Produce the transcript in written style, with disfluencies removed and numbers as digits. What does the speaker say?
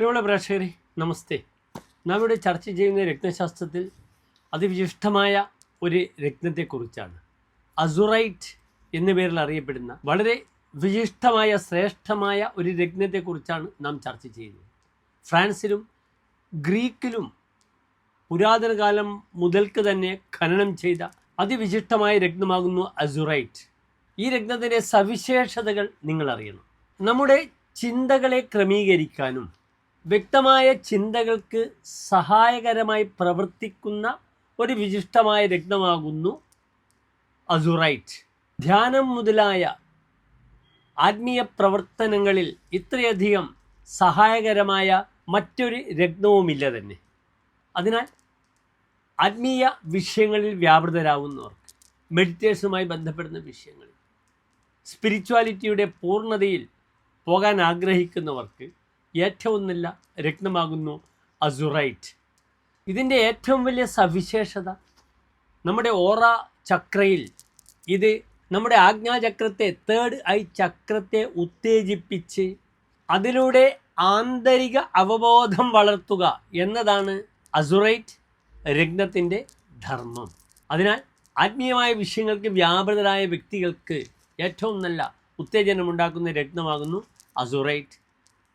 പ്രിയമുള്ള പ്രേക്ഷകരെ നമസ്തേ. നാം ഇവിടെ ചർച്ച ചെയ്യുന്ന രത്നശാസ്ത്രത്തിൽ അതിവിശിഷ്ടമായ ഒരു രത്നത്തെക്കുറിച്ചാണ്. അസുറൈറ്റ് എന്ന പേരിൽ അറിയപ്പെടുന്ന വളരെ വിശിഷ്ടമായ ശ്രേഷ്ഠമായ ഒരു രത്നത്തെക്കുറിച്ചാണ് നാം ചർച്ച ചെയ്യുന്നത്. ഫ്രാൻസിലും ഗ്രീക്കിലും പുരാതന കാലം മുതൽക്ക് തന്നെ ഖനനം ചെയ്ത അതിവിശിഷ്ടമായ രത്നമാകുന്നു അസുറൈറ്റ്. ഈ രത്നത്തിൻ്റെ സവിശേഷതകൾ നിങ്ങൾ അറിയണം. നമ്മുടെ ചിന്തകളെ ക്രമീകരിക്കാനും വ്യക്തമായ ചിന്തകൾക്ക് സഹായകരമായി പ്രവർത്തിക്കുന്ന ഒരു വിശിഷ്ടമായ രത്നമാകുന്നു അസുറൈറ്റ്. ധ്യാനം മുതലായ ആത്മീയ പ്രവർത്തനങ്ങളിൽ ഇത്രയധികം സഹായകരമായ മറ്റൊരു രത്നവുമില്ല തന്നെ. അതിനാൽ ആത്മീയ വിഷയങ്ങളിൽ വ്യാപൃതരാകുന്നവർക്ക്, മെഡിറ്റേഷനുമായി ബന്ധപ്പെടുന്ന വിഷയങ്ങളിൽ, സ്പിരിച്വാലിറ്റിയുടെ പൂർണ്ണതയിൽ പോകാൻ ആഗ്രഹിക്കുന്നവർക്ക് ഏറ്റവും നല്ല രത്നമാകുന്നു അസുറൈറ്റ്. ഇതിൻ്റെ ഏറ്റവും വലിയ സവിശേഷത നമ്മുടെ ഓറ ചക്രയിൽ ഇത് നമ്മുടെ ആജ്ഞാചക്രത്തെ, തേർഡ് ഐ ചക്രത്തെ ഉത്തേജിപ്പിച്ച് അതിലൂടെ ആന്തരിക അവബോധം വളർത്തുക എന്നതാണ് അസുറൈറ്റ് രത്നത്തിൻ്റെ ധർമ്മം. അതിനാൽ ആത്മീയമായ വിഷയങ്ങൾക്ക് വ്യാപൃതരായ വ്യക്തികൾക്ക് ഏറ്റവും നല്ല ഉത്തേജനമുണ്ടാക്കുന്ന രത്നമാകുന്നു അസുറൈറ്റ്